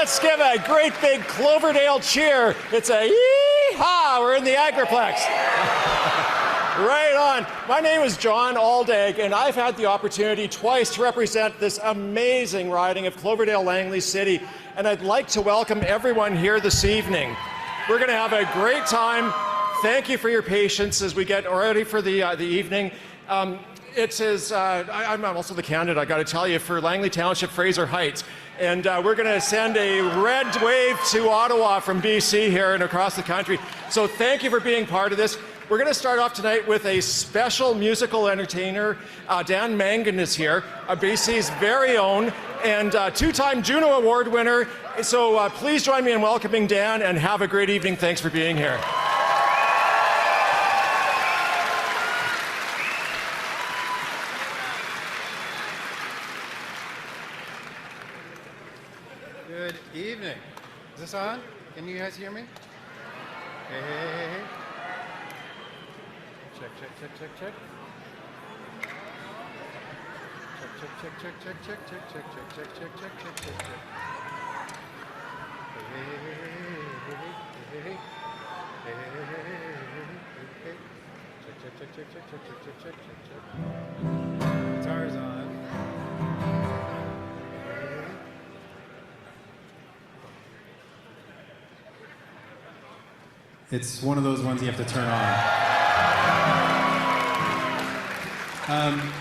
Let's give a great big Cloverdale cheer. It's a yee-haw. We're in the Agriplex. Right on. My name is John Aldag, and I've had the opportunity twice to represent this amazing riding of Cloverdale, Langley City, and I'd like to welcome everyone here this evening. We're going to have a great time. Thank you for your patience as we get ready for the evening. I'm also the candidate, I got to tell you, for Langley Township, Fraser Heights. And we're going to send a red wave to Ottawa from BC here and across the country. So thank you for being part of this. We're going to start off tonight with a special musical entertainer. Dan Mangan is here, BC's very own and two-time Juno Award winner. So please join me in welcoming Dan and have a great evening. Thanks for being here. Good evening. Is this on? Can you guys hear me? Hey, hey, hey, hey. Check, check, check, check, check. Check, check, check, check, check, check, check, check, check, check, check, check, check, check, check. Hey, hey, hey, hey, hey, hey, hey, hey. Check, check, check, check, check, check, check, check, check, check. Guitar's on. It's one of those ones you have to turn on.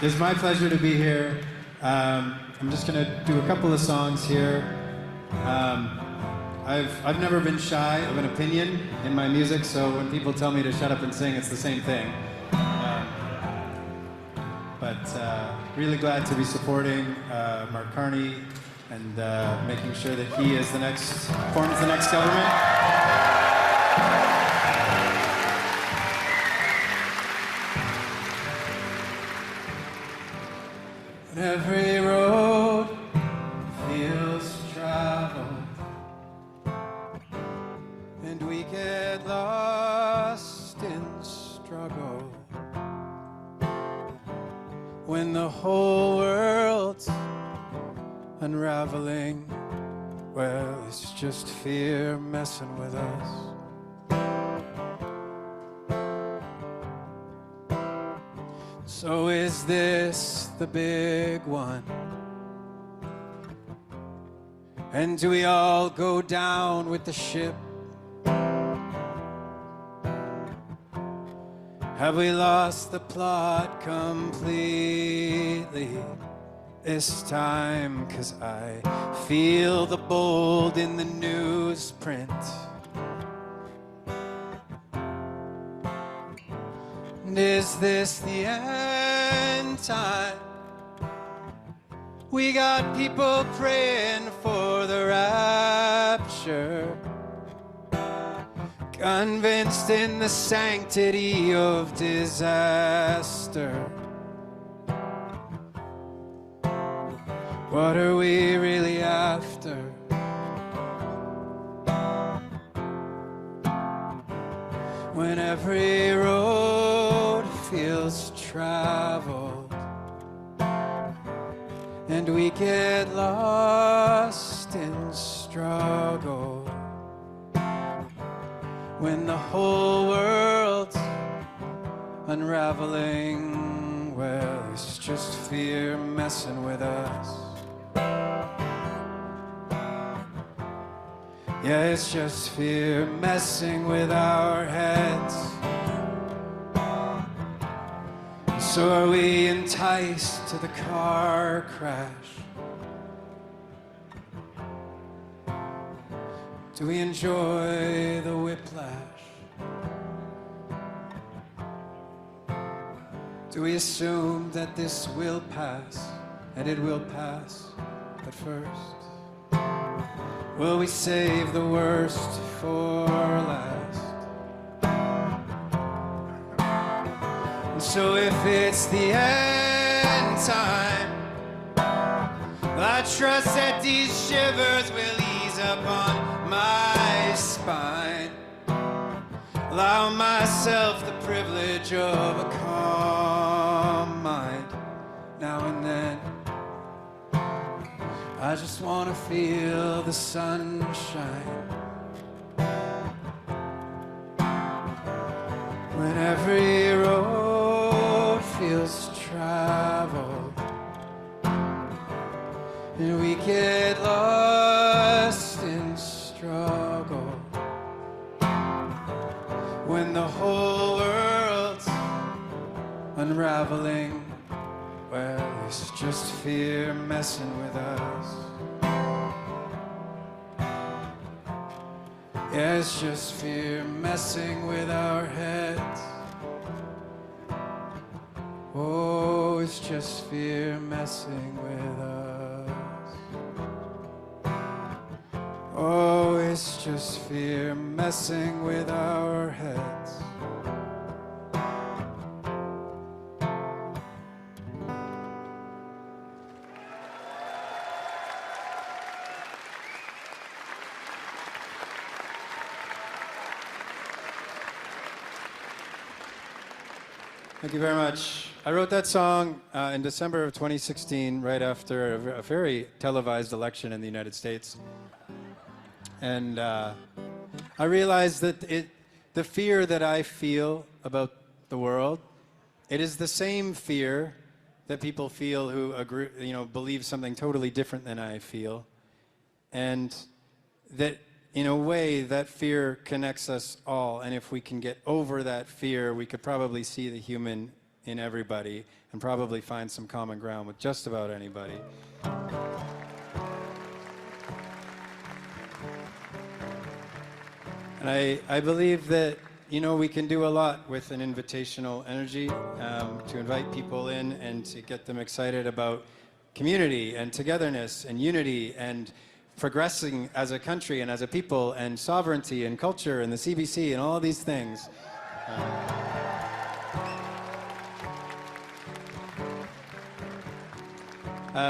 It's my pleasure to be here. I'm just going to do a couple of songs here. I've never been shy of an opinion in my music, so when people tell me to shut up and sing, it's the same thing. But really glad to be supporting Mark Carney and making sure that he is forms the next government. Every road feels traveled, and we get lost in struggle. When the whole world's unraveling, well, it's just fear messing with us. So is this the big one? And do we all go down with the ship? Have we lost the plot completely this time? 'Cause I feel the bold in the newsprint. And is this the end time? We got people praying for the rapture, convinced in the sanctity of disaster. What are we really after? When every road feels traveled, and we get lost in struggle. When the whole world's unraveling, well, it's just fear messing with us. Yeah, it's just fear messing with our heads. So are we enticed to the car crash? Do we enjoy the whiplash? Do we assume that this will pass, and it will pass, but first? Will we save the worst for last? And so if it's the end time, I trust that these shivers will ease upon my spine. Allow myself the privilege of a calm mind now and then. I just want to feel the sunshine. When every road feels traveled and we get lost in struggle, when the whole world's unraveling, well, it's just fear messing with us. Yeah, it's just fear messing with our heads. Oh, it's just fear messing with us. Oh, it's just fear messing with our heads. Thank you very much. I wrote that song in December of 2016, right after a very televised election in the United States. And I realized that the fear that I feel about the world, it is the same fear that people feel who agree, believe something totally different than I feel. And that in a way, that fear connects us all, and if we can get over that fear, we could probably see the human in everybody and probably find some common ground with just about anybody. And I believe that, we can do a lot with an invitational energy to invite people in and to get them excited about community and togetherness and unity and progressing as a country and as a people and sovereignty and culture and the CBC and all of these things.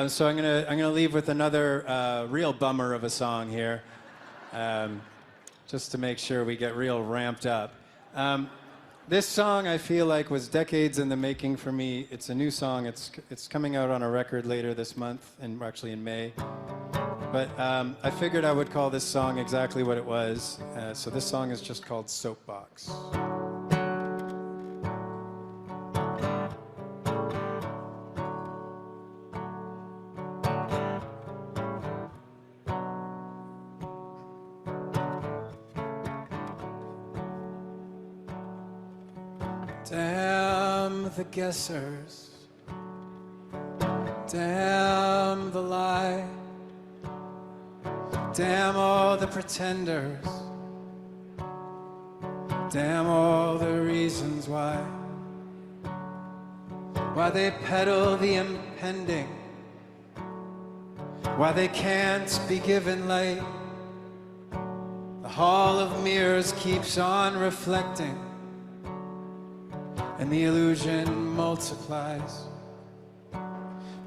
So I'm gonna leave with another real bummer of a song here, just to make sure we get real ramped up. This song I feel like was decades in the making for me. It's a new song. It's coming out on a record later this month, and actually in May. But I figured I would call this song exactly what it was. So this song is just called Soapbox. Damn the guessers, damn the lie, damn all the pretenders, damn all the reasons why they peddle the impending, why they can't be given light. The hall of mirrors keeps on reflecting, and the illusion multiplies.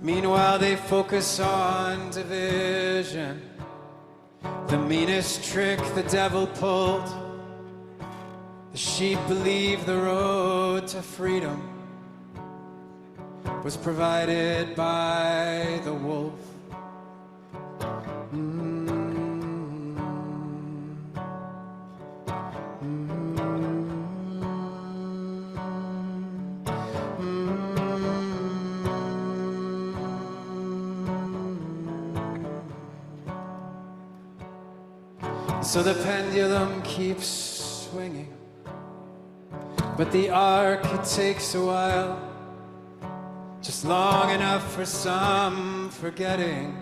Meanwhile, they focus on division, the meanest trick the devil pulled. The sheep believe the road to freedom was provided by the wolf. So the pendulum keeps swinging, but the arc, it takes a while, just long enough for some forgetting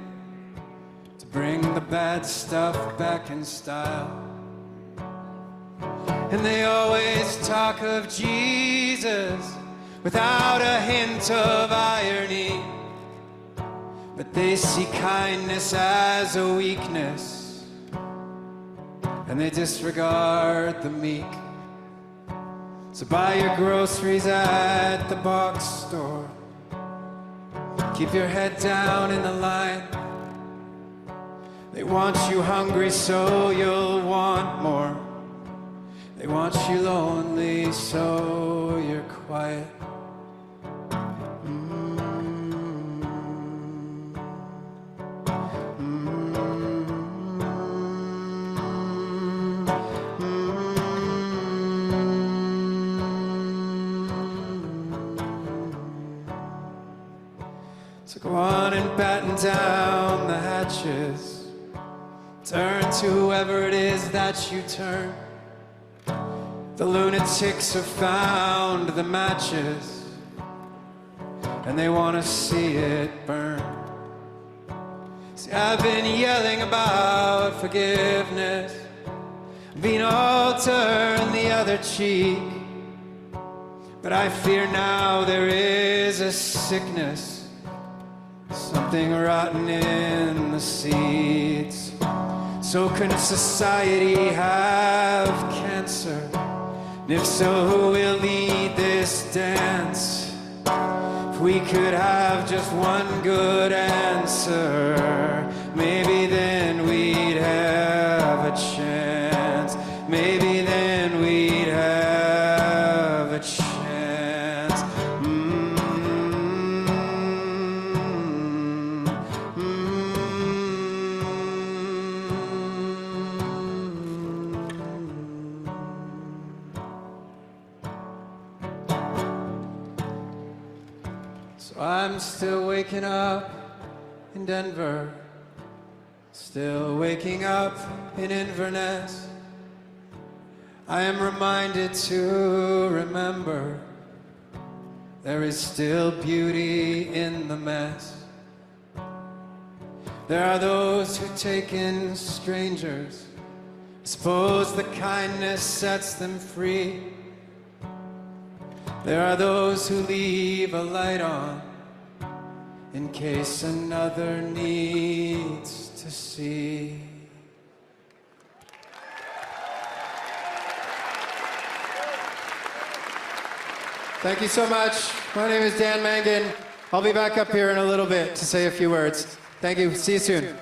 to bring the bad stuff back in style. And they always talk of Jesus without a hint of irony, but they see kindness as a weakness, and they disregard the meek. So buy your groceries at the box store. Keep your head down in the line. They want you hungry so you'll want more. They want you lonely so you're quiet. down the hatches. Turn to whoever it is that you turn. The lunatics have found the matches, and they want to see it burn. See, I've been yelling about forgiveness, being all turn the other cheek. But I fear now there is a sickness, something rotten in the seeds. So can society have cancer? And if so, who will lead this dance? If we could have just one good answer, maybe then we'd have a chance. Maybe then we'd have a chance. I'm still waking up in Denver, still waking up in Inverness. I am reminded to remember there is still beauty in the mess. There are those who take in strangers, suppose the kindness sets them free. There are those who leave a light on in case another needs to see. Thank you so much. My name is Dan Mangan. I'll be back up here in a little bit to say a few words. Thank you. See you soon.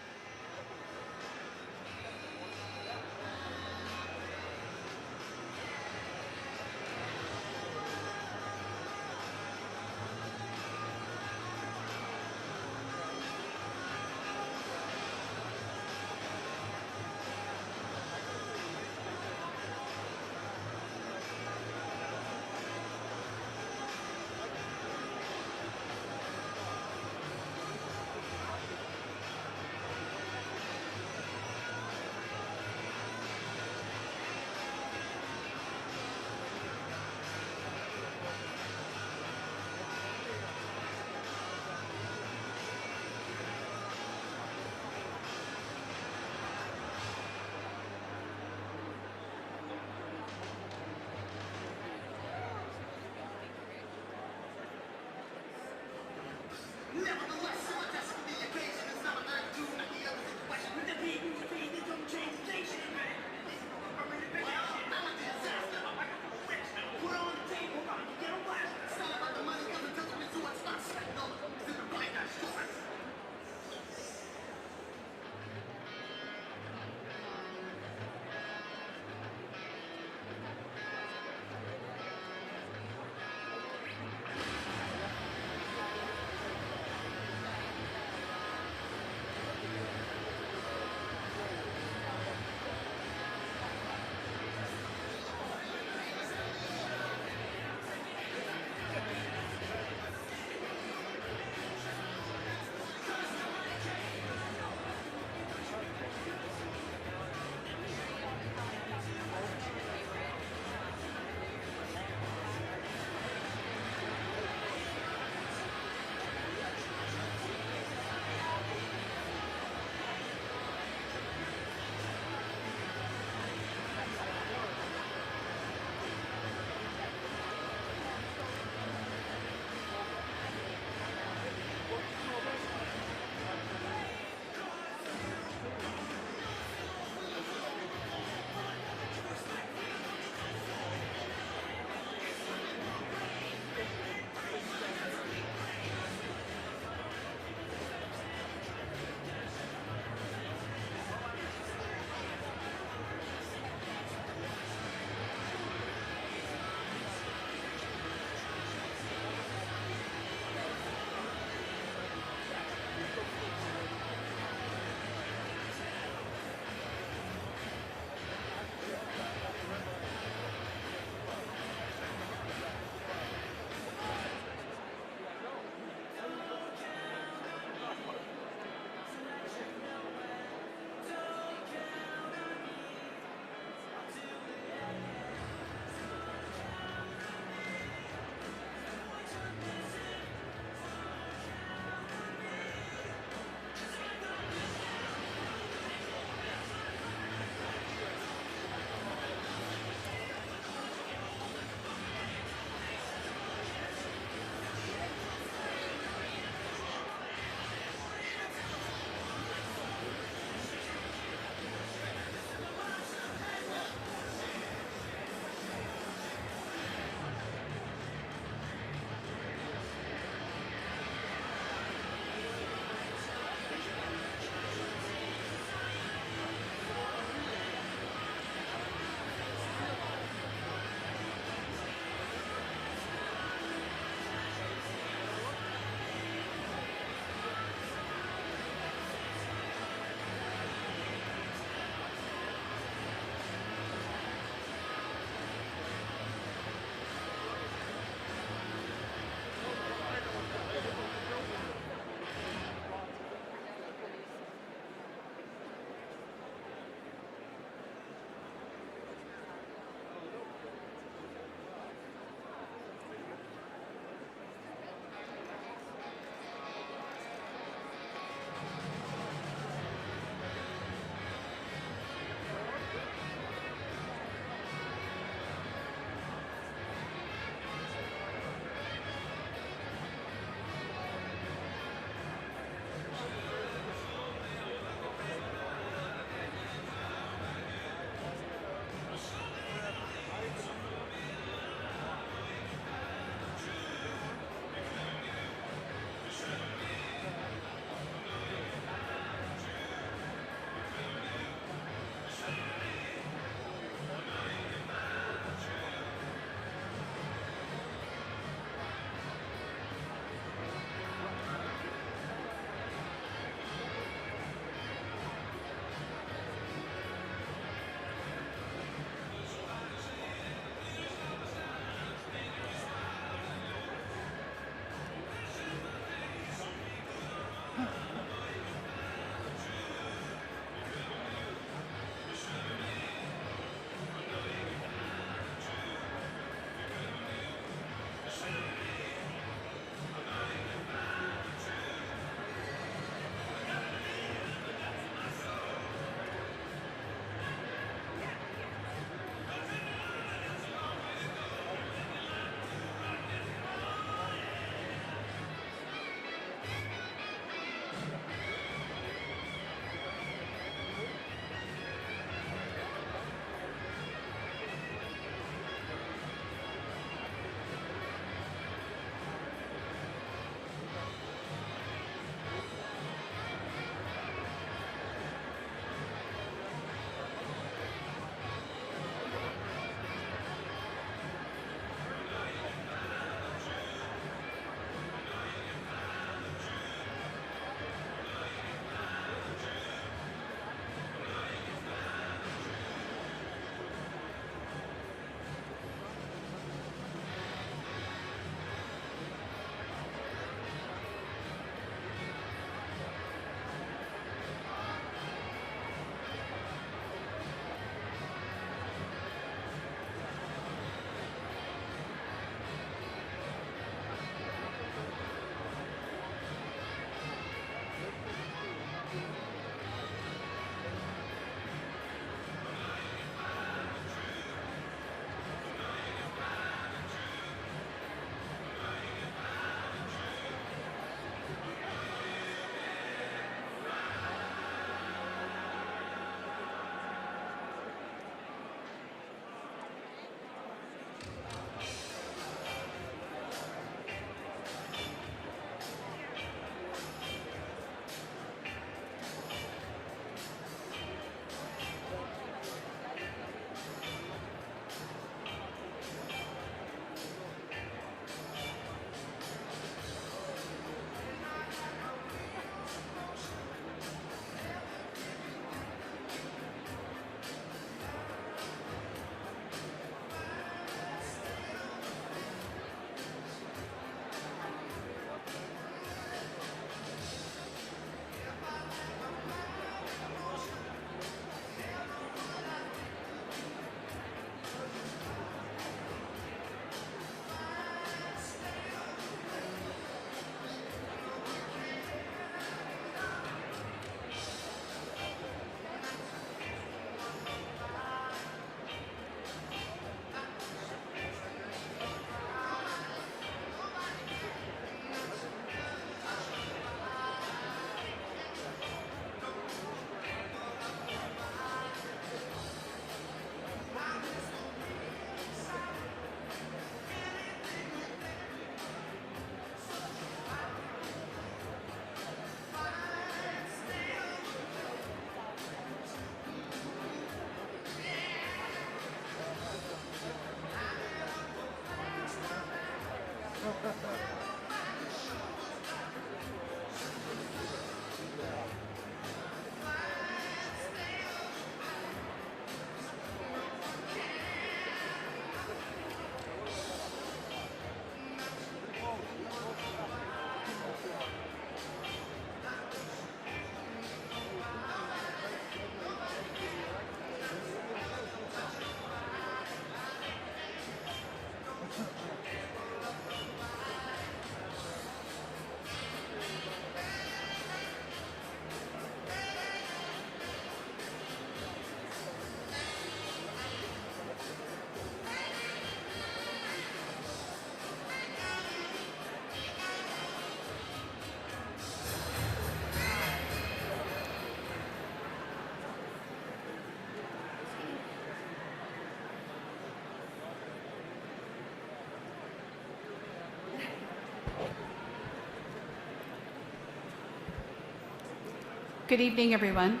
Good evening, everyone.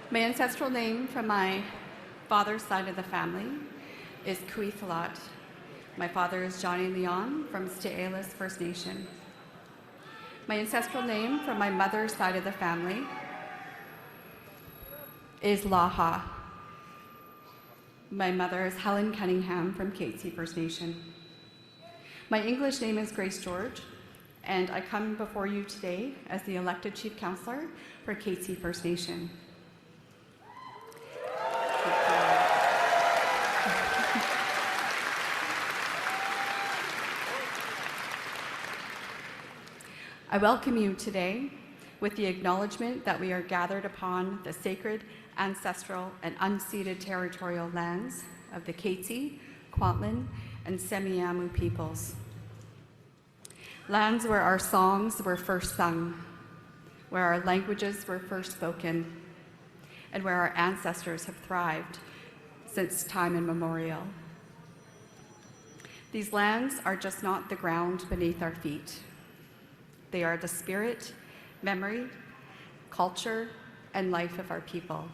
My ancestral name from my father's side of the family is Kuithalat. My father is Johnny Leon from Sta'alis First Nation. My ancestral name from my mother's side of the family is Laha. My mother is Helen Cunningham from Katzie First Nation. My English name is Grace George, and I come before you today as the elected Chief Councillor for Katzie First Nation. I welcome you today with the acknowledgement that we are gathered upon the sacred, ancestral, and unceded territorial lands of the Katzie, Kwantlen, and Semiahmoo peoples. Lands where our songs were first sung, where our languages were first spoken, and where our ancestors have thrived since time immemorial. These lands are just not the ground beneath our feet. They are the spirit, memory, culture, and life of our people.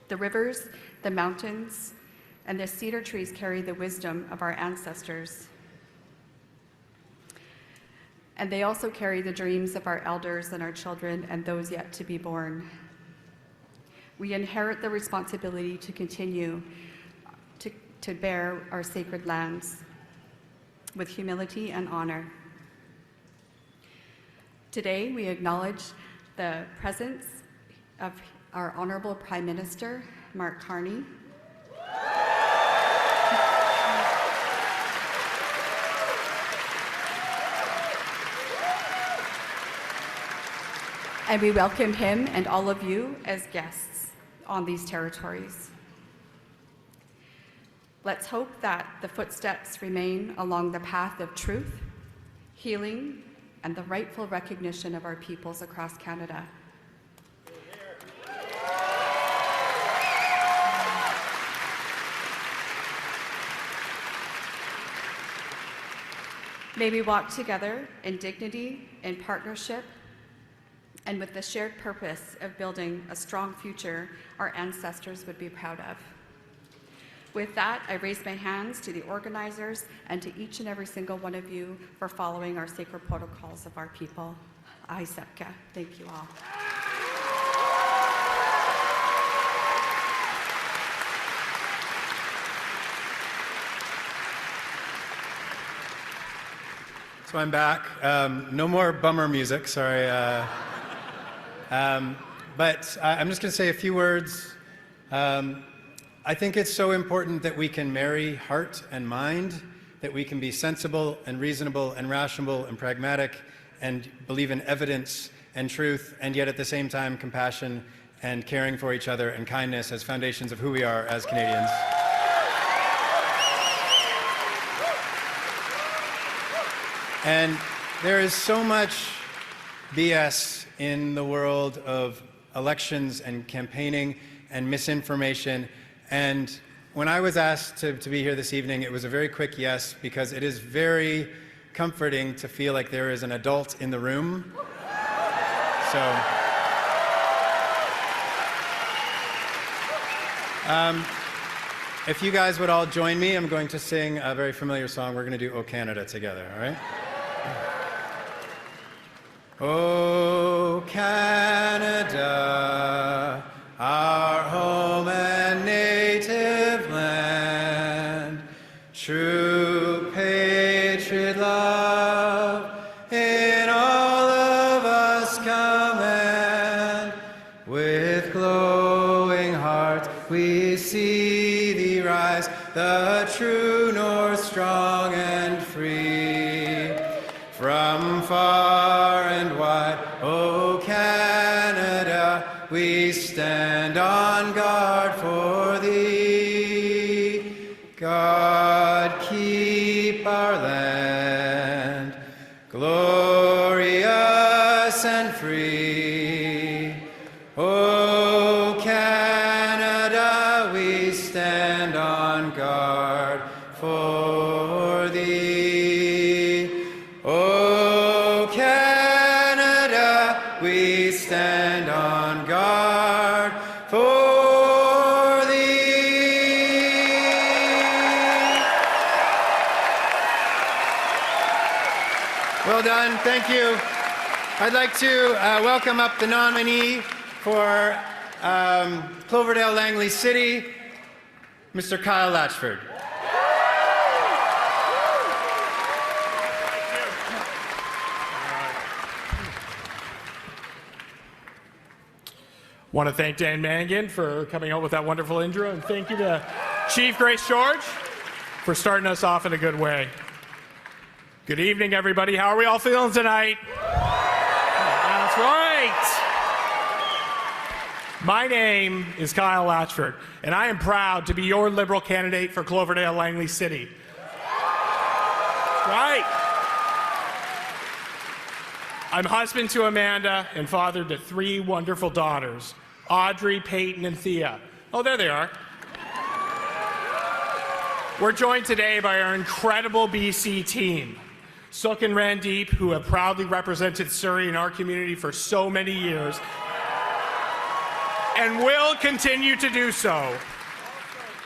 The rivers, the mountains, and the cedar trees carry the wisdom of our ancestors. And they also carry the dreams of our elders and our children and those yet to be born. We inherit the responsibility to continue to bear our sacred lands with humility and honor. Today, we acknowledge the presence of our Honorable Prime Minister, Mark Carney, and we welcome him and all of you as guests on these territories. Let's hope that the footsteps remain along the path of truth, healing, and the rightful recognition of our peoples across Canada. May we walk together in dignity, in partnership, and with the shared purpose of building a strong future our ancestors would be proud of. With that, I raise my hands to the organizers and to each and every single one of you for following our sacred protocols of our people. Aisepka. Thank you all. So I'm back. No more bummer music, sorry. But I'm just going to say a few words. I think it's so important that we can marry heart and mind, that we can be sensible and reasonable and rational and pragmatic and believe in evidence and truth, and yet at the same time compassion and caring for each other and kindness as foundations of who we are as Canadians. And there is so much BS in the world of elections and campaigning and misinformation. And when I was asked to be here this evening, it was a very quick yes, because it is very comforting to feel like there is an adult in the room. So, If you guys would all join me, I'm going to sing a very familiar song. We're going to do "O Canada" together, all right? O Canada, our home and native land, true patriot love in all of us command. With glowing hearts we see thee rise, the true north strong and free. From far and wide, O Canada, we stand on guard for thee. God keep our land glorious and free. O Canada, we stand on guard for thee. O Canada, we stand on guard for thee. Well done, thank you. I'd like to welcome up the nominee for Cloverdale, Langley City, Mr. Kyle Latchford. Want to thank Dan Mangan for coming out with that wonderful intro, and thank you to Chief Grace George for starting us off in a good way. Good evening, everybody. How are we all feeling tonight? That's right. My name is Kyle Latchford, and I am proud to be your Liberal candidate for Cloverdale, Langley City. Right. I'm husband to Amanda and father to 3 wonderful daughters, Audrey, Peyton, and Thea. Oh, there they are. We're joined today by our incredible BC team, Sook and Randeep, who have proudly represented Surrey in our community for so many years, and will continue to do so.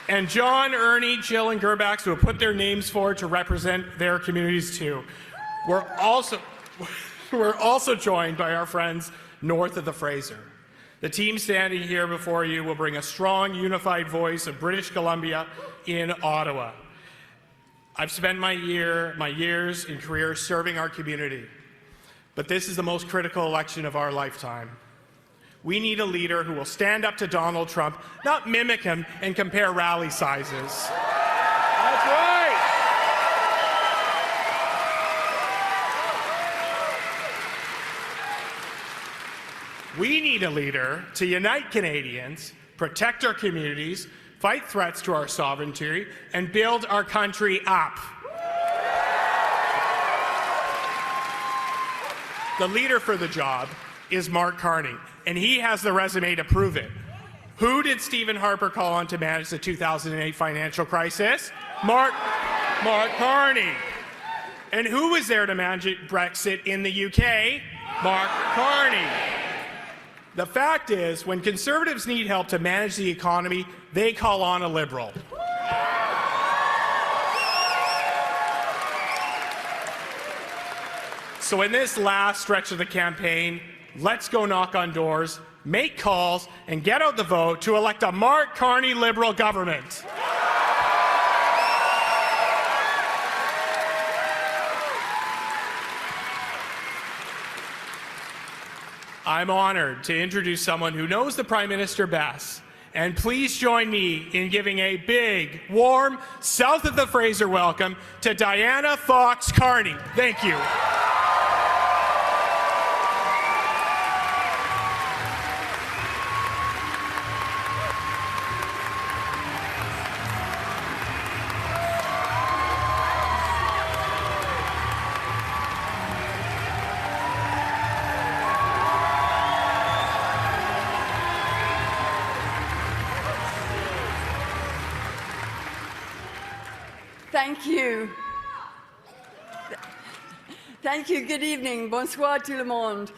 And John, Ernie, Jill, and Gerbax, who have put their names forward to represent their communities too. We're also joined by our friends north of the Fraser. The team standing here before you will bring a strong, unified voice of British Columbia in Ottawa. I've spent my years and career serving our community, but this is the most critical election of our lifetime. We need a leader who will stand up to Donald Trump, not mimic him and compare rally sizes. That's right. We need a leader to unite Canadians, protect our communities, fight threats to our sovereignty, and build our country up. The leader for the job is Mark Carney, and he has the resume to prove it. Who did Stephen Harper call on to manage the 2008 financial crisis? Mark Carney. And who was there to manage Brexit in the UK? Mark Carney. The fact is, when Conservatives need help to manage the economy, they call on a Liberal. So in this last stretch of the campaign, let's go knock on doors, make calls, and get out the vote to elect a Mark Carney Liberal government. I'm honored to introduce someone who knows the Prime Minister best. And please join me in giving a big, warm, south of the Fraser welcome to Diana Fox Carney. Thank you. Thank you. Thank you. Good evening. Bonsoir tout le monde.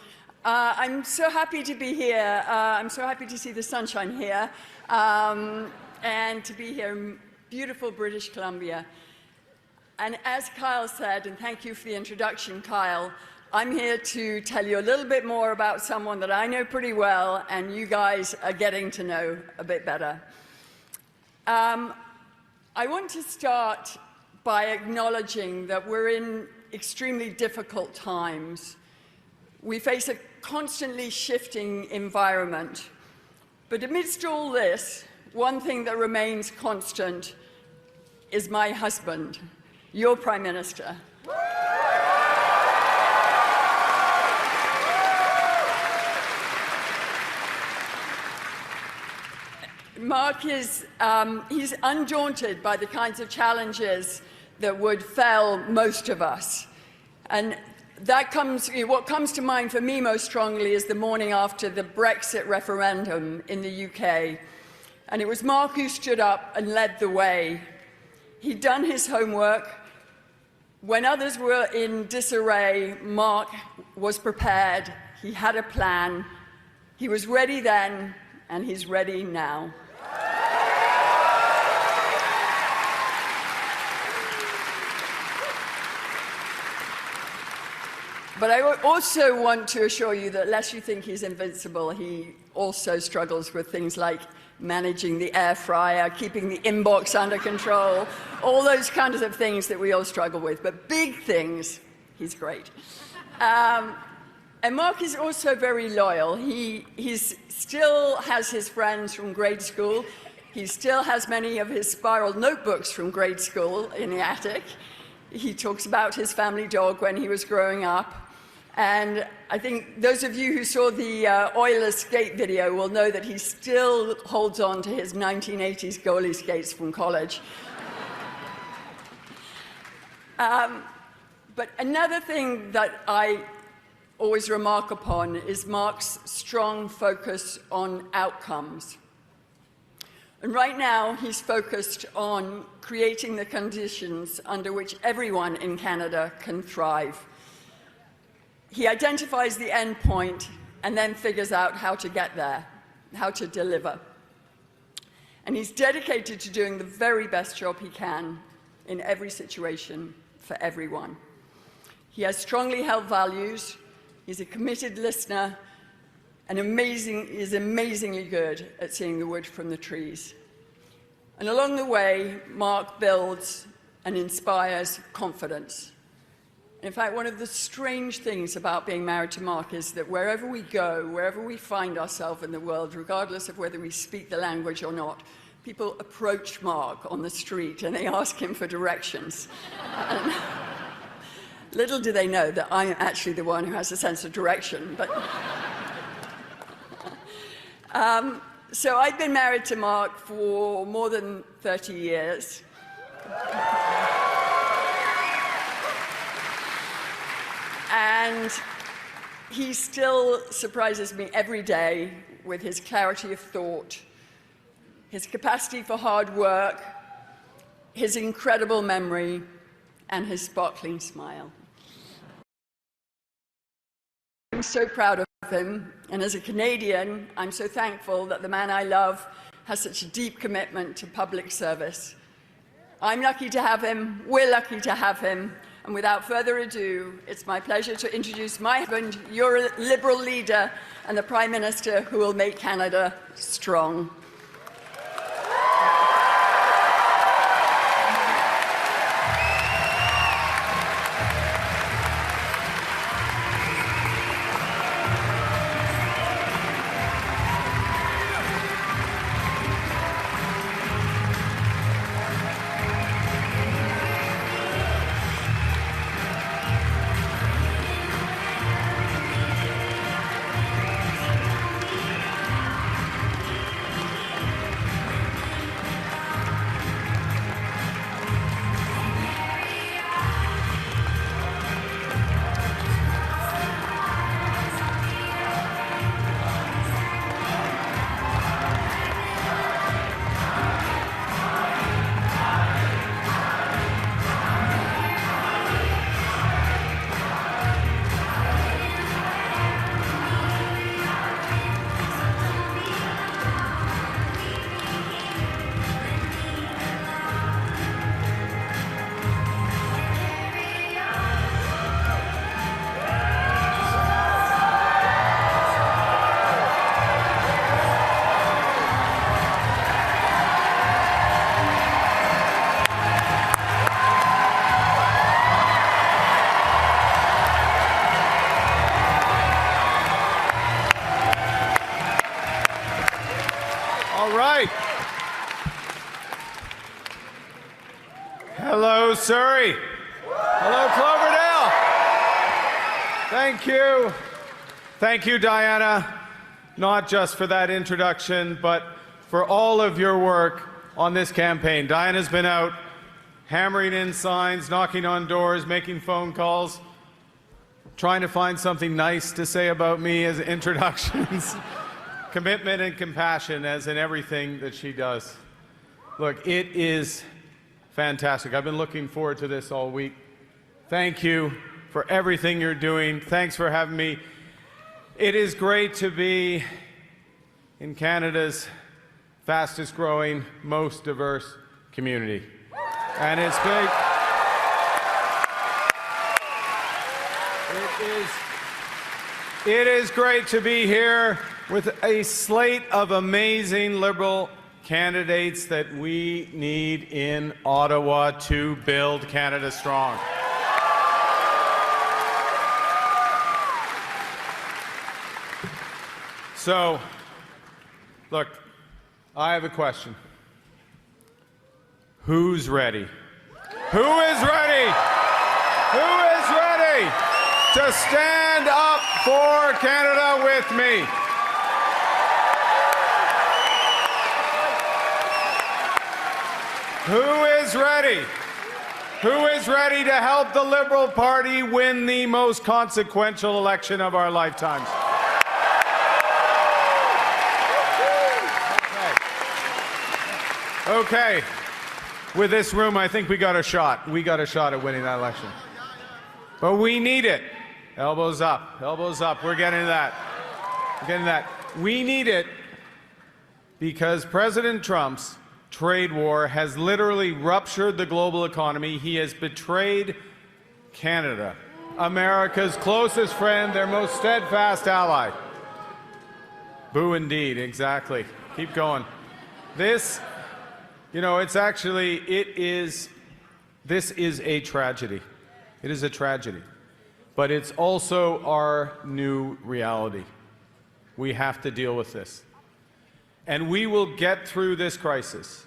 I'm so happy to be here. I'm so happy to see the sunshine here and to be here beautiful British Columbia. And as Kyle said, and thank you for the introduction, Kyle, I'm here to tell you a little bit more about someone that I know pretty well, and you guys are getting to know a bit better. I want to start by acknowledging that we're in extremely difficult times. We face a constantly shifting environment. But amidst all this, one thing that remains constant is my husband, your Prime Minister. Mark is he's undaunted by the kinds of challenges that would fell most of us. And that what comes to mind for me most strongly is the morning after the Brexit referendum in the UK. And it was Mark who stood up and led the way. He'd done his homework. When others were in disarray, Mark was prepared. He had a plan. He was ready then, and he's ready now. But I also want to assure you that lest you think he's invincible, he also struggles with things like managing the air fryer, keeping the inbox under control, all those kinds of things that we all struggle with. But big things, he's great. And Mark is also very loyal. He still has his friends from grade school. He still has many of his spiral notebooks from grade school in the attic. He talks about his family dog when he was growing up. And I think those of you who saw the Oilers skate video will know that he still holds on to his 1980s goalie skates from college. But another thing that I always remark upon is Mark's strong focus on outcomes. And right now, he's focused on creating the conditions under which everyone in Canada can thrive. He identifies the end point and then figures out how to get there, how to deliver. And he's dedicated to doing the very best job he can in every situation for everyone. He has strongly held values. He's a committed listener and is amazingly good at seeing the wood from the trees. And along the way, Mark builds and inspires confidence. In fact, one of the strange things about being married to Mark is that wherever we go, wherever we find ourselves in the world, regardless of whether we speak the language or not, people approach Mark on the street and they ask him for directions. And little do they know that I'm actually the one who has a sense of direction. But so I've been married to Mark for more than 30 years. And he still surprises me every day with his clarity of thought, his capacity for hard work, his incredible memory, and his sparkling smile. I'm so proud of him, and as a Canadian, I'm so thankful that the man I love has such a deep commitment to public service. I'm lucky to have him, we're lucky to have him, and without further ado, it's my pleasure to introduce my husband, your Liberal leader, and the Prime Minister who will make Canada strong. Surrey. Hello, Cloverdale. Thank you. Thank you, Diana, not just for that introduction, but for all of your work on this campaign. Diana's been out hammering in signs, knocking on doors, making phone calls, trying to find something nice to say about me as introductions. Commitment and compassion, as in everything that she does. Look, it is fantastic. I've been looking forward to this all week. Thank you for everything you're doing. Thanks for having me. It is great to be in Canada's fastest growing, most diverse community. And it's big. It is great to be here with a slate of amazing Liberal candidates that we need in Ottawa to build Canada strong. So, look, I have a question. Who's ready? Who is ready? Who is ready to stand up for Canada with me? Who is ready? Who is ready to help the Liberal Party win the most consequential election of our lifetimes? Okay. With this room, I think we got a shot. We got a shot at winning that election. But we need it. Elbows up. Elbows up. We're getting that. We're getting that. We need it because President Trump's trade war has literally ruptured the global economy. He has betrayed Canada, America's closest friend, their most steadfast ally. Boo indeed, exactly. Keep going. This, this is a tragedy. It is a tragedy. But it's also our new reality. We have to deal with this. And we will get through this crisis.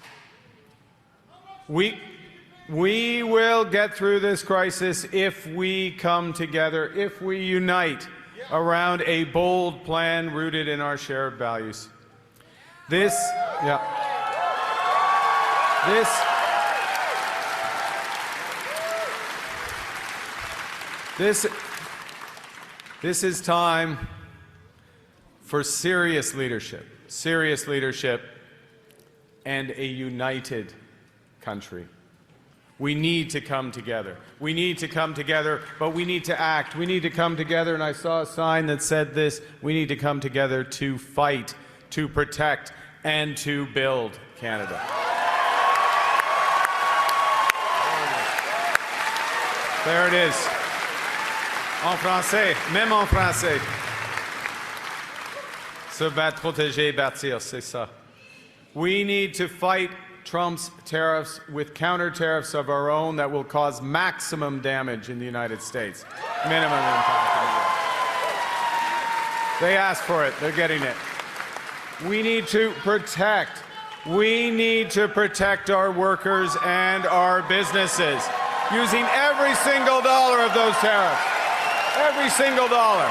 We will get through this crisis if we come together, if we unite around a bold plan rooted in our shared values. This is time for serious leadership and a united country. We need to come together. We need to come together, but we need to act. We need to come together, and I saw a sign that said this: we need to come together to fight, to protect, and to build Canada. There it is. En français, même en français. Se battre, protéger, bâtir, c'est ça. We need to fight Trump's tariffs with counter-tariffs of our own that will cause maximum damage in the United States. Minimum impact in the US. They asked for it. They're getting it. We need to protect our workers and our businesses using every single dollar of those tariffs. Every single dollar.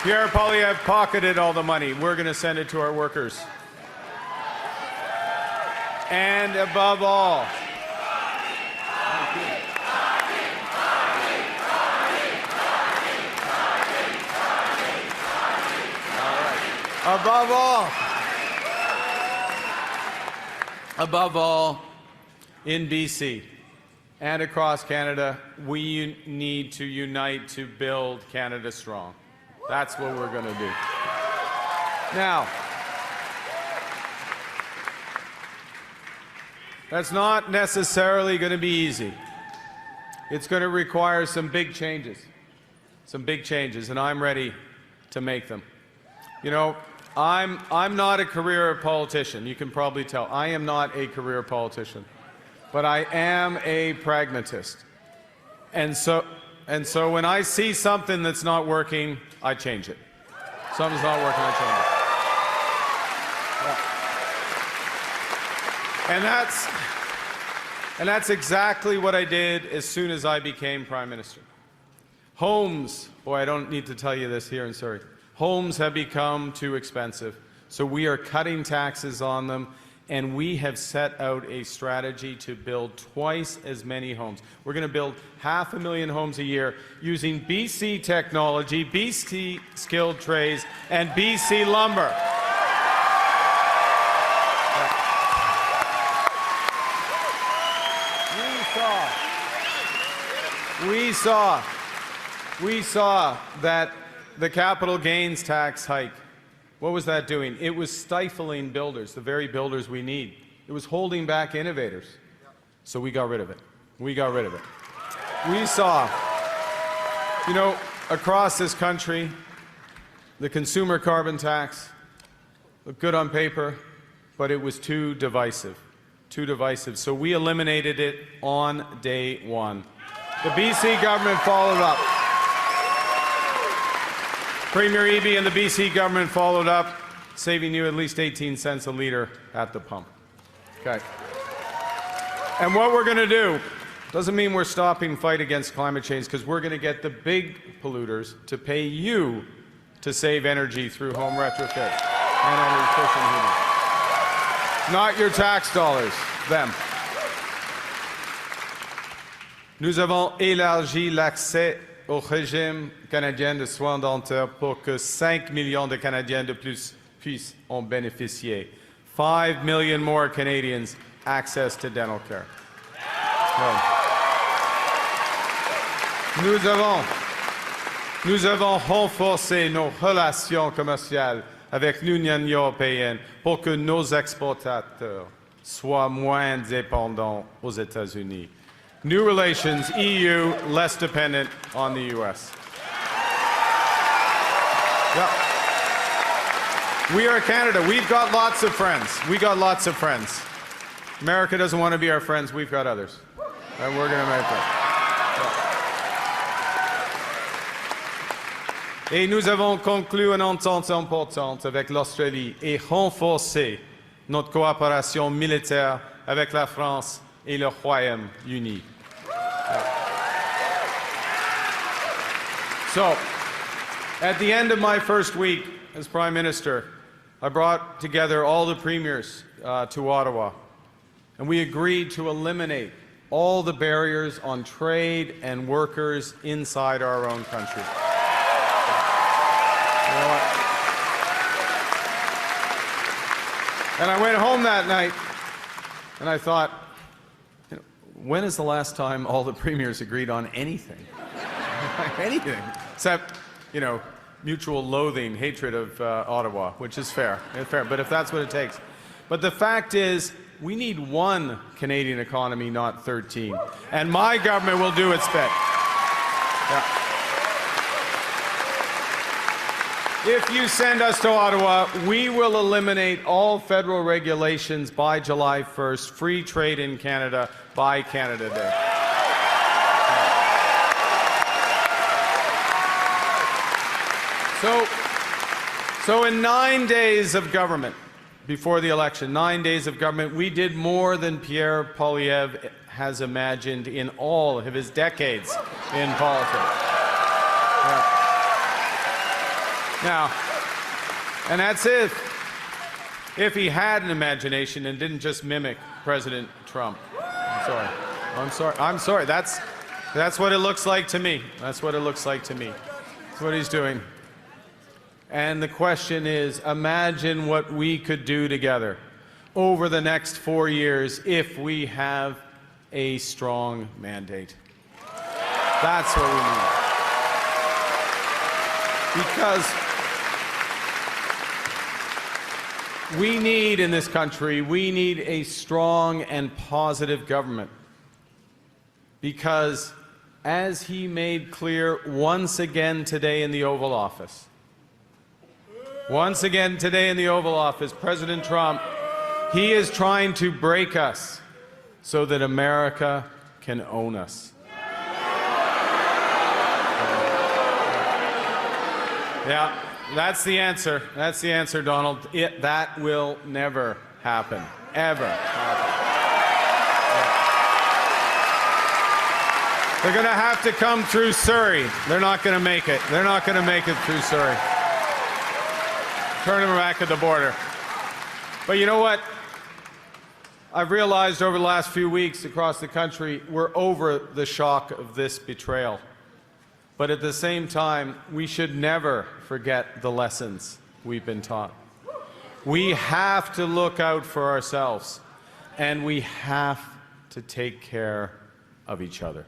Pierre Poilievre pocketed all the money. We're going to send it to our workers. And above all, above all, in BC and across Canada, we need to unite to build Canada strong. That's what we're going to do. Now, that's not necessarily going to be easy. It's going to require some big changes, and I'm ready to make them. You know, I'm not a career politician. You can probably tell. I am not a career politician, but I am a pragmatist. And so when I see something that's not working, I change it. Something's not working, I change And that's exactly what I did as soon as I became Prime Minister. Homes, boy, I don't need to tell you this here in Surrey. Homes have become too expensive, so we are cutting taxes on them, and we have set out a strategy to build twice as many homes. We're going to build 500,000 homes a year using BC technology, BC skilled trades, and BC lumber. We saw that the capital gains tax hike, what was that doing? It was stifling builders, the very builders we need. It was holding back innovators. So we got rid of it. We got rid of it. We saw, you know, across this country, the consumer carbon tax looked good on paper, but it was too divisive. Too divisive. So we eliminated it on day one. The BC government followed up. Premier Eby and the BC government followed up, saving you at least 18 cents a litre at the pump. Okay. And what we're going to do doesn't mean we're stopping the fight against climate change, because we're going to get the big polluters to pay you to save energy through home retrofit and energy-efficient heating. Not your tax dollars, them. Nous avons élargi l'accès au régime canadien de soins dentaires pour que 5 millions de Canadiens de plus puissent en bénéficier. 5 million more Canadians access to dental care. Nous avons renforcé nos relations commerciales avec l'Union européenne pour que nos exportateurs soient moins dépendants aux États-Unis. New relations, EU, less dependent on the US. Yep. We are Canada. We've got lots of friends. We got lots of friends. America doesn't want to be our friends. We've got others. And we're going to make it. Yep. Et nous avons conclu une entente importante avec l'Australie et renforcé notre coopération militaire avec la France et le Royaume-Uni. So, at the end of my first week as Prime Minister, I brought together all the premiers to Ottawa, and we agreed to eliminate all the barriers on trade and workers inside our own country. You know what? And I went home that night, and I thought, you know, when is the last time all the premiers agreed on anything? Anything. Except, you know, mutual loathing, hatred of Ottawa, which is fair. It's fair, but if that's what it takes. But the fact is, we need one Canadian economy, not 13. And my government will do its bit. Yeah. If you send us to Ottawa, we will eliminate all federal regulations by July 1st, free trade in Canada by Canada Day. So in 9 days of government, before the election, 9 days of government, we did more than Pierre Poilievre has imagined in all of his decades in politics. Yeah. Now, and that's if he had an imagination and didn't just mimic President Trump. I'm sorry. That's what it looks like to me. That's what it looks like to me. That's what he's doing. And the question is, imagine what we could do together over the next 4 years if we have a strong mandate. That's what we need. Because we need, in this country, we need a strong and positive government. Because, as he made clear once again today in the Oval Office, President Trump, he is trying to break us so that America can own us. Yeah, that's the answer. That's the answer, Donald. That will never happen. Ever happen. They're going to have to come through Surrey. They're not going to make it. They're not going to make it through Surrey. Turn them back at the border. But you know what? I've realized over the last few weeks across the country, we're over the shock of this betrayal. But at the same time, we should never forget the lessons we've been taught. We have to look out for ourselves, and we have to take care of each other.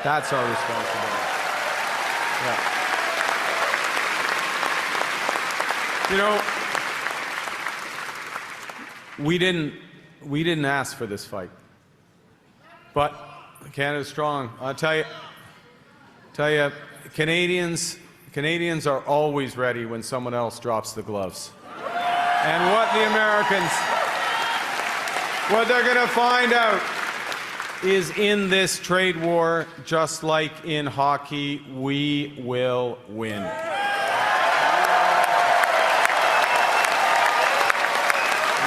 That's our responsibility. Yeah. You know, we didn't ask for this fight, but Canada's strong. I'll tell you, Canadians are always ready when someone else drops the gloves. And what they're going to find out is in this trade war, just like in hockey, we will win.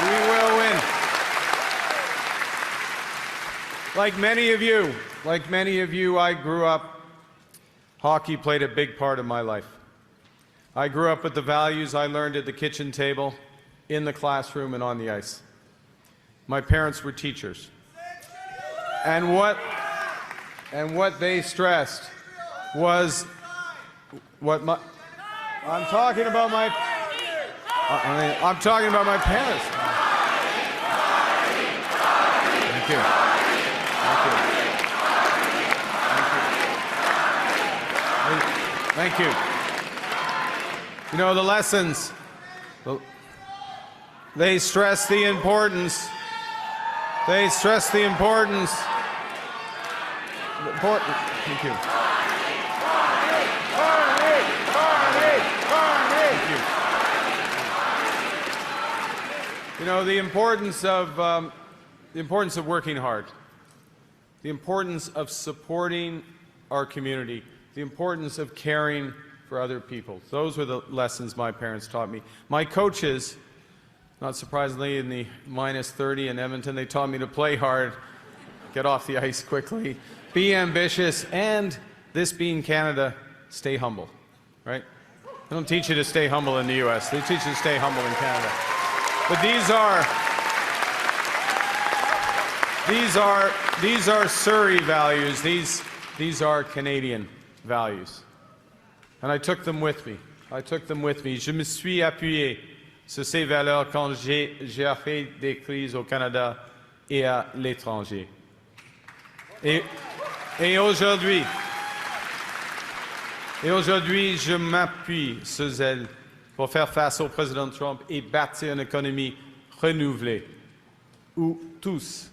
We will win. Like many of you, I grew up, hockey played a big part of my life. I grew up with the values I learned at the kitchen table, in the classroom, and on the ice. My parents were teachers. And what they stressed was I'm talking about my parents. Thank you. Thank you. You know, the lessons, they stress the importance. Thank you. You know, the importance of working hard, the importance of supporting our community, the importance of caring for other people. Those were the lessons my parents taught me. My coaches, not surprisingly, in the -30 in Edmonton, they taught me to play hard, get off the ice quickly, be ambitious, and, this being Canada, stay humble, right? They don't teach you to stay humble in the US. They teach you to stay humble in Canada. But these are Surrey values. These are Canadian values. And I took them with me. Je me suis appuyé sur ces valeurs quand j'ai fait des crises au Canada et à l'étranger. Et aujourd'hui, je m'appuie sur elles pour faire face au président Trump et bâtir une économie renouvelée où tous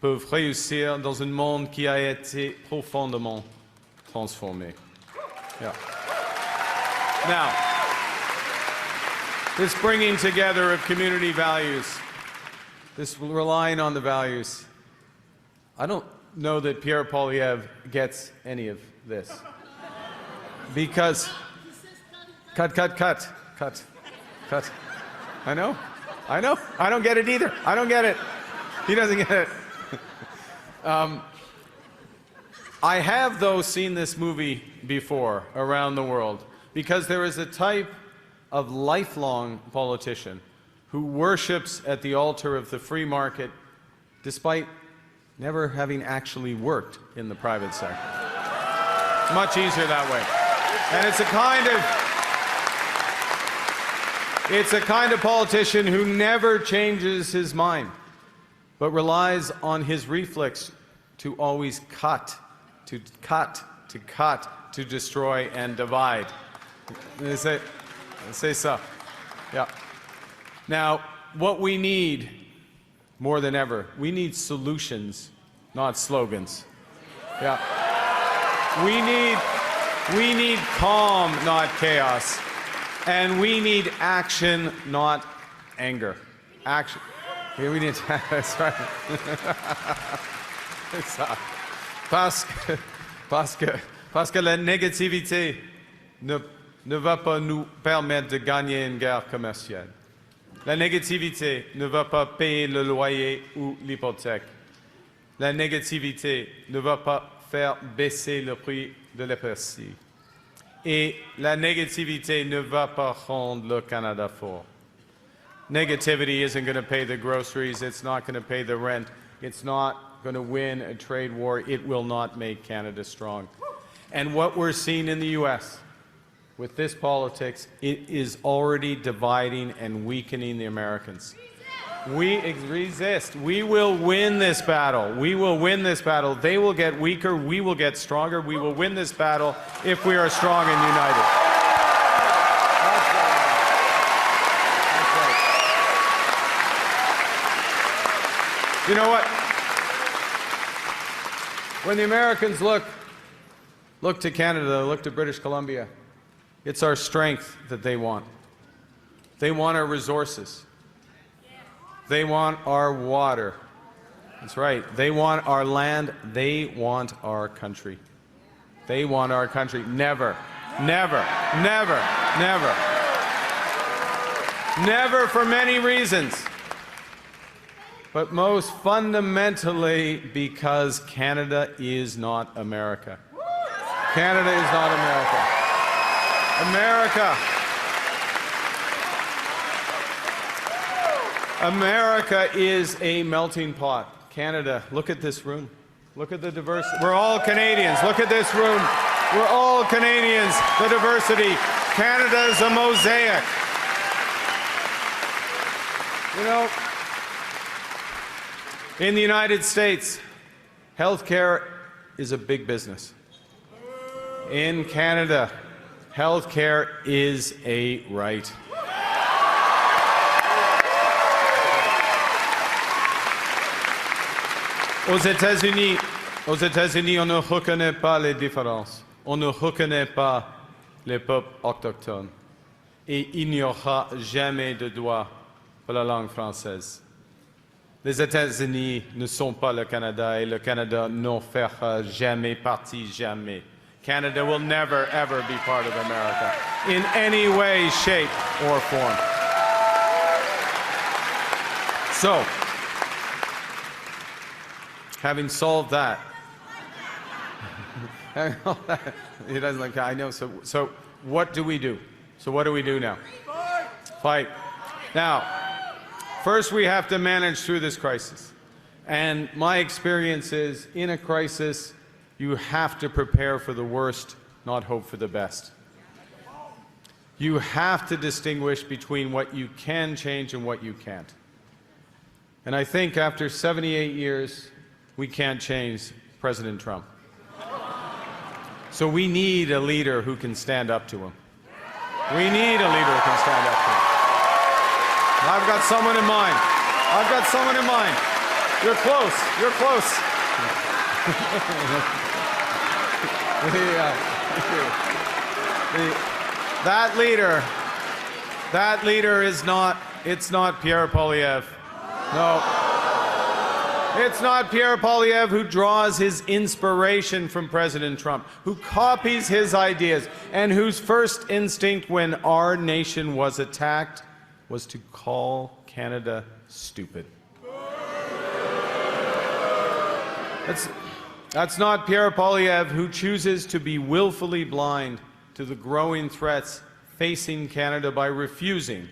peuvent réussir dans un monde qui a été profondément transformé. Yeah. Now, this bringing together of community values, this relying on the values, I don't know that Pierre Poilievre gets any of this. Because, cut. I know. I don't get it either. I don't get it. He doesn't get it. I have, though, seen this movie before around the world, because there is a type of lifelong politician who worships at the altar of the free market despite never having actually worked in the private sector. Much easier that way. And it's a kind of politician who never changes his mind, but relies on his reflex to always cut, to destroy and divide. Say so. Yeah. Now, what we need more than ever, we need solutions, not slogans. Yeah. We need calm, not chaos. And we need action, not anger. Action. Yeah, we need to, that's right. Parce que la négativité ne va pas nous permettre de gagner une guerre commerciale. La négativité ne va pas payer le loyer ou l'hypothèque. La négativité ne va pas faire baisser le prix de l'épicerie. Et la négativité ne va pas rendre le Canada fort. Negativity isn't going to pay the groceries. It's not going to pay the rent. It's not going to win a trade war. It will not make Canada strong. And what we're seeing in the U.S. with this politics, it is already dividing and weakening the Americans. We resist. We will win this battle. We will win this battle. They will get weaker. We will get stronger. We will win this battle if we are strong and united. You know what? When the Americans look to Canada, look to British Columbia, it's our strength that they want. They want our resources. They want our water. That's right. They want our land. They want our country. They want our country. Never, never, never, never. Never for many reasons. But most fundamentally because Canada is not America. Canada is not America. America is a melting pot. Canada, look at this room. Look at the diversity. We're all Canadians. Look at this room. We're all Canadians. The diversity. Canada is a mosaic. You know, in the United States, healthcare is a big business. In Canada, healthcare is a right. Aux États-Unis, on ne reconnaît pas les différences. On ne reconnaît pas les peuples autochtones. Et il n'y aura jamais de droit pour la langue française. Les États-Unis ne sont pas le Canada et le Canada n'en fera jamais partie, jamais. Canada will never, ever be part of America in any way, shape, or form. So, having solved that, he doesn't like, I know, so what do we do? So what do we do now? Fight. Now, first we have to manage through this crisis. And my experience is, in a crisis, you have to prepare for the worst, not hope for the best. You have to distinguish between what you can change and what you can't. And I think after 78 years, we can't change President Trump. So we need a leader who can stand up to him. We need a leader who can stand up to him. I've got someone in mind. I've got someone in mind. You're close. You're close. That leader is not, it's not Pierre Poilievre. No. It's not Pierre Poilievre who draws his inspiration from President Trump, who copies his ideas, and whose first instinct when our nation was attacked was to call Canada stupid. That's not Pierre Poilievre who chooses to be willfully blind to the growing threats facing Canada by refusing,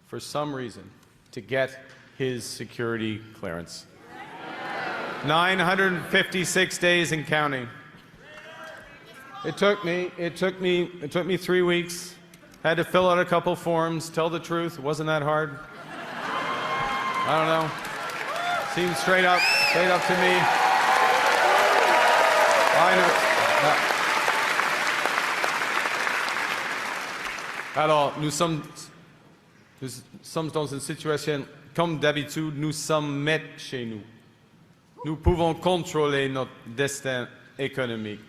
for some reason, to get his security clearance. 956 days and counting. It took me 3 weeks. Had to fill out a couple forms, tell the truth. It wasn't that hard. I don't know. Seemed straight up to me. I know. Alors, nous sommes dans une situation, comme d'habitude, nous sommes maîtres chez nous. Nous pouvons contrôler notre destin économique.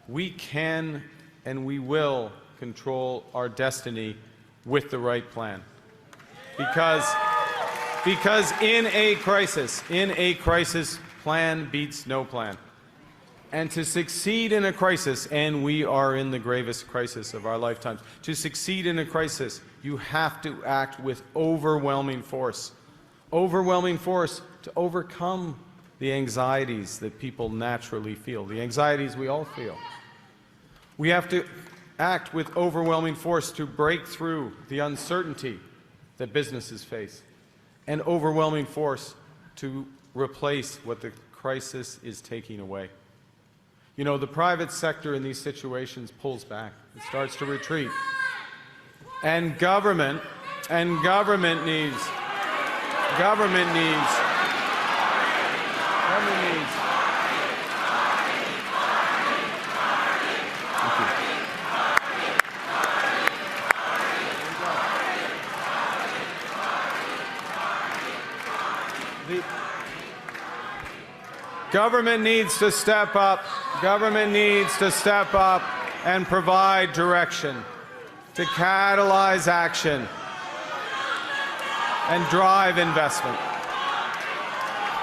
We can and we will control our destiny with the right plan. Because in a crisis, plan beats no plan. And to succeed in a crisis, and we are in the gravest crisis of our lifetimes, to succeed in a crisis, you have to act with overwhelming force. Overwhelming force to overcome the the anxieties that people naturally feel, the anxieties we all feel. We have to act with overwhelming force to break through the uncertainty that businesses face, and overwhelming force to replace what the crisis is taking away. You know, the private sector in these situations pulls back. It starts to retreat. And government needs Government needs to step up. Government needs to step up and provide direction, to catalyze action and drive investment.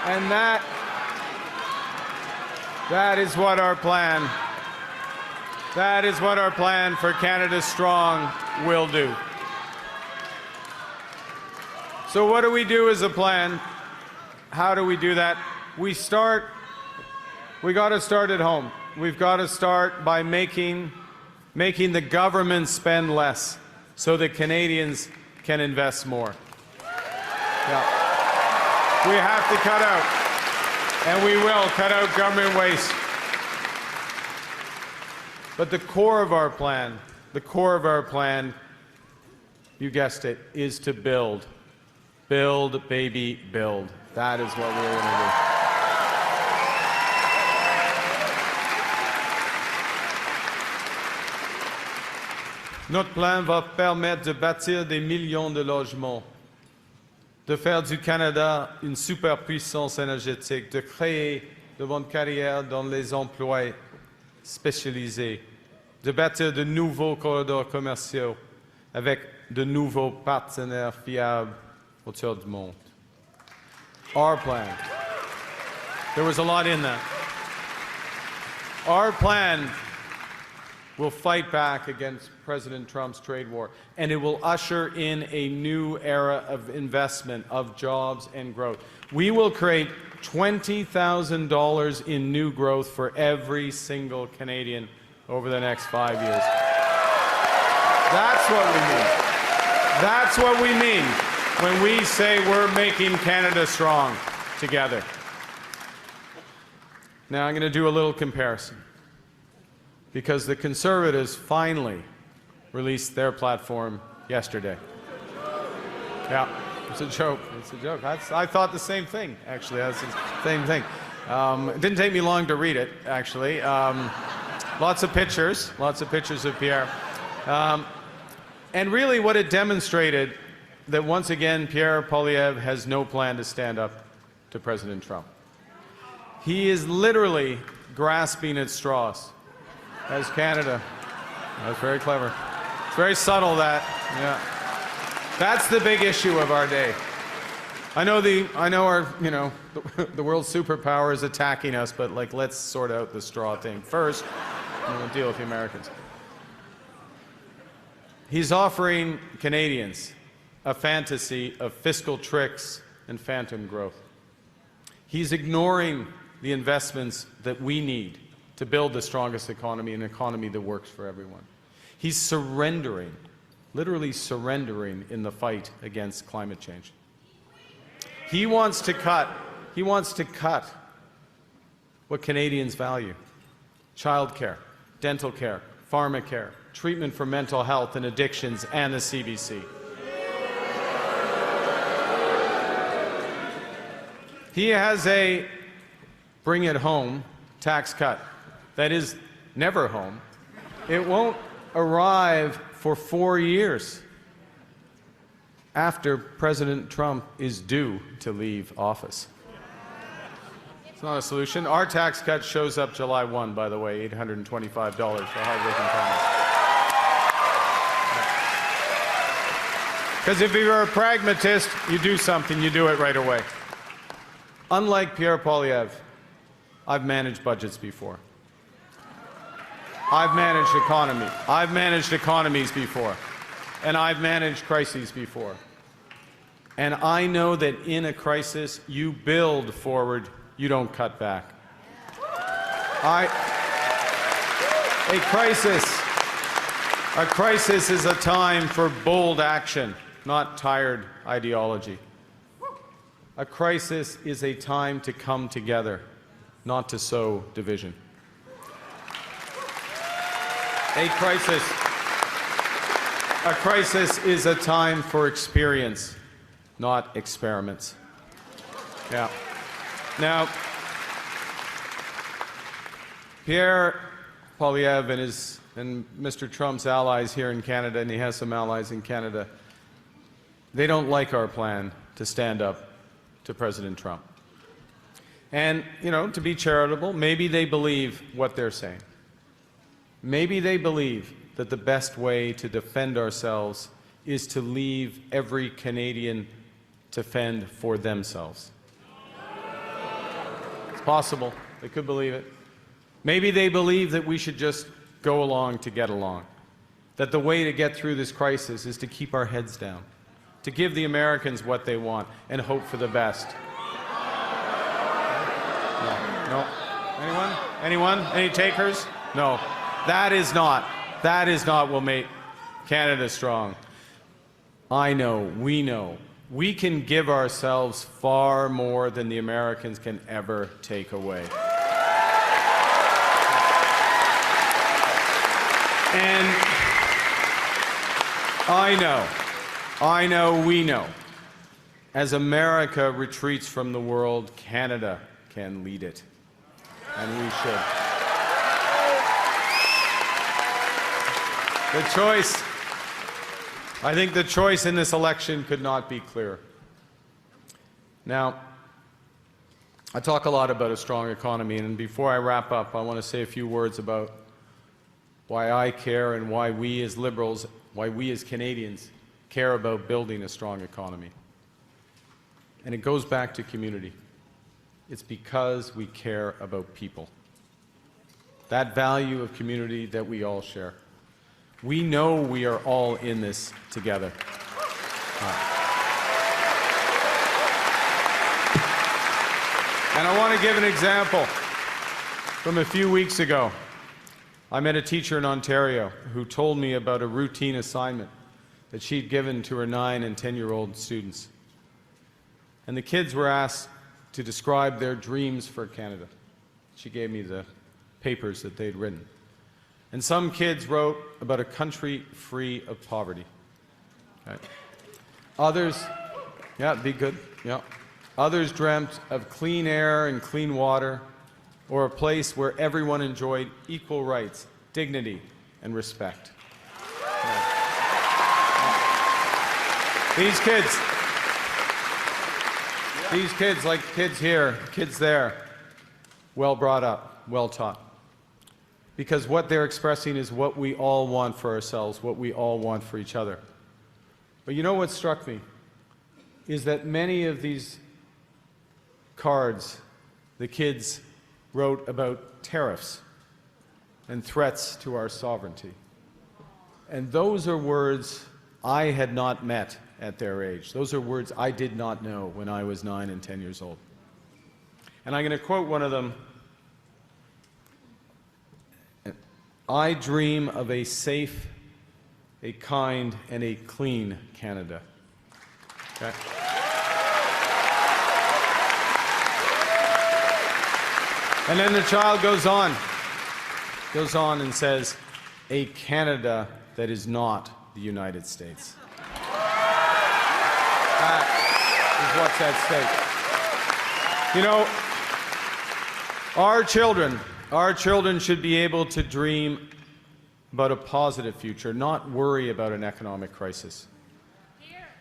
And that is what our plan, that is what our plan for Canada Strong will do. So what do we do as a plan? How do we do that? We got to start at home. We've got to start by making the government spend less so that Canadians can invest more. Yeah. We have to cut out, and we will cut out government waste. But the core of our plan, you guessed it, is to build. Build, baby, build. That is what we're going to do. Notre plan va permettre de bâtir des millions de logements, de faire du Canada une superpuissance énergétique, de créer de bonnes carrières dans les emplois spécialisés, de bâtir de nouveaux corridors commerciaux avec de nouveaux partenaires fiables autour du monde. Our plan. There was a lot in that. Our plan will fight back against President Trump's trade war, and it will usher in a new era of investment, of jobs and growth. We will create $20,000 in new growth for every single Canadian over the next 5 years. That's what we mean. That's what we mean when we say we're making Canada strong together. Now I'm going to do a little comparison, because the Conservatives finally released their platform yesterday. Yeah, it's a joke. It's a joke. I thought the same thing, actually. That's the same thing. It didn't take me long to read it, actually. Lots of pictures of Pierre. And really what it demonstrated, that once again Pierre Poilievre has no plan to stand up to President Trump. He is literally grasping at straws as Canada. That's very clever. It's very subtle, that. Yeah. That's the big issue of our day. I know our, the world superpower is attacking us, but let's sort out the straw thing first, and we'll deal with the Americans. He's offering Canadians a fantasy of fiscal tricks and phantom growth. He's ignoring the investments that we need to build the strongest economy, an economy that works for everyone. He's surrendering, literally surrendering in the fight against climate change. He wants to cut what Canadians value: childcare, dental care, pharmacare, treatment for mental health and addictions, and the CBC. He has a bring it home tax cut that is never home. It won't arrive for 4 years after President Trump is due to leave office. It's not a solution. Our tax cut shows up July 1, by the way, $825 for hardworking families. Because if you're a pragmatist, you do something, you do it right away. Unlike Pierre Poilievre, I've managed budgets before. I've managed economies before. And I've managed crises before. And I know that in a crisis, you build forward, you don't cut back. A crisis is a time for bold action, not tired ideology. A crisis is a time to come together, not to sow division. A crisis is a time for experience, not experiments. Yeah. Now, Pierre Poilievre and Mr. Trump's allies here in Canada, and he has some allies in Canada, they don't like our plan to stand up to President Trump. And, you know, to be charitable, maybe they believe what they're saying. Maybe they believe that the best way to defend ourselves is to leave every Canadian to fend for themselves. It's possible. They could believe it. Maybe they believe that we should just go along to get along, that the way to get through this crisis is to keep our heads down, to give the Americans what they want and hope for the best. No. Anyone? Anyone? Any takers? No. That is not what will make Canada strong. I know, we can give ourselves far more than the Americans can ever take away. And I know, we know, as America retreats from the world, Canada can lead it, and we should. I think the choice in this election could not be clearer. Now, I talk a lot about a strong economy, and before I wrap up, I want to say a few words about why I care and why we as Liberals, why we as Canadians care about building a strong economy. And it goes back to community. It's because we care about people. That value of community that we all share. We know we are all in this together. And I want to give an example from a few weeks ago. I met a teacher in Ontario who told me about a routine assignment that she'd given to her 9- and 10-year-old students. And the kids were asked to describe their dreams for Canada. She gave me the papers that they'd written. And some kids wrote about a country free of poverty. Okay. Others, yeah, be good, yeah. Others dreamt of clean air and clean water, or a place where everyone enjoyed equal rights, dignity, and respect. Yeah. These kids, like kids here, kids there, well brought up, well taught. Because what they're expressing is what we all want for ourselves, what we all want for each other. But you know what struck me? Is that many of these cards, the kids wrote about tariffs and threats to our sovereignty. And those are words I had not met at their age. Those are words I did not know when I was 9 and 10 years old. And I'm going to quote one of them. I dream of a safe, a kind, and a clean Canada. Okay. And then the child goes on and says, a Canada that is not the United States. That is what's at stake. You know, our children should be able to dream about a positive future, not worry about an economic crisis.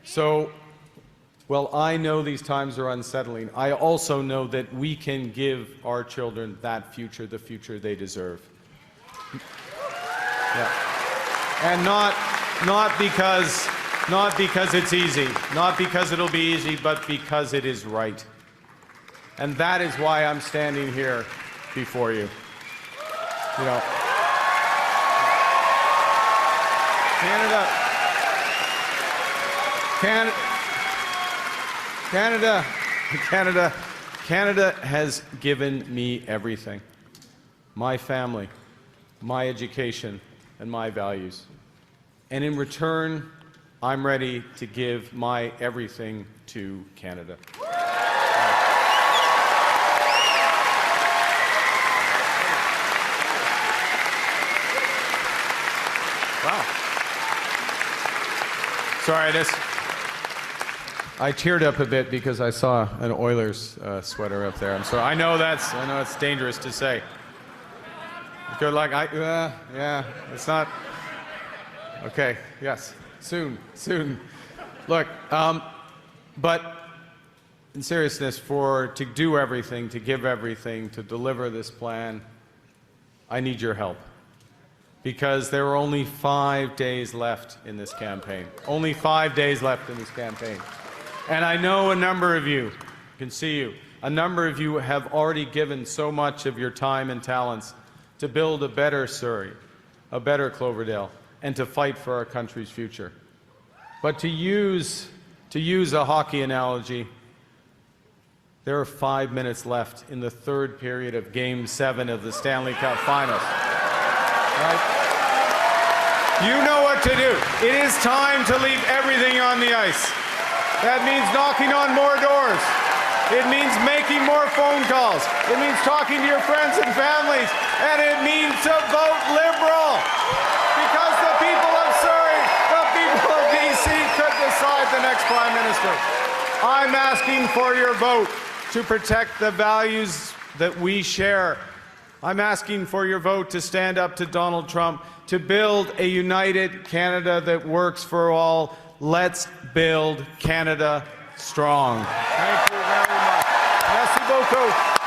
So, well, I know these times are unsettling. I also know that we can give our children that future, the future they deserve. Yeah. And not because it's easy, not because it'll be easy, but because it is right. And that is why I'm standing here before you. You know, Canada has given me everything. My family, my education, and my values. And in return, I'm ready to give my everything to Canada. Wow. Sorry, I teared up a bit because I saw an Oilers sweater up there. I'm sorry. I know it's dangerous to say. Good luck. Yeah, it's not. Okay. Yes. Soon. Look, but in seriousness, to do everything, to give everything, to deliver this plan, I need your help. Because there are only 5 days left in this campaign. Only 5 days left in this campaign. And I know a number of you, can see you, a number of you have already given so much of your time and talents to build a better Surrey, a better Cloverdale, and to fight for our country's future. But to use a hockey analogy, there are 5 minutes left in the third period of Game 7 of the Stanley Cup Finals. Right? You know what to do. It is time to leave everything on the ice. That means knocking on more doors. It means making more phone calls. It means talking to your friends and families. And it means to vote Liberal. Because the people of Surrey, the people of BC could decide the next Prime Minister. I'm asking for your vote to protect the values that we share. I'm asking for your vote to stand up to Donald Trump, to build a united Canada that works for all. Let's build Canada strong. Thank you very much. Merci beaucoup.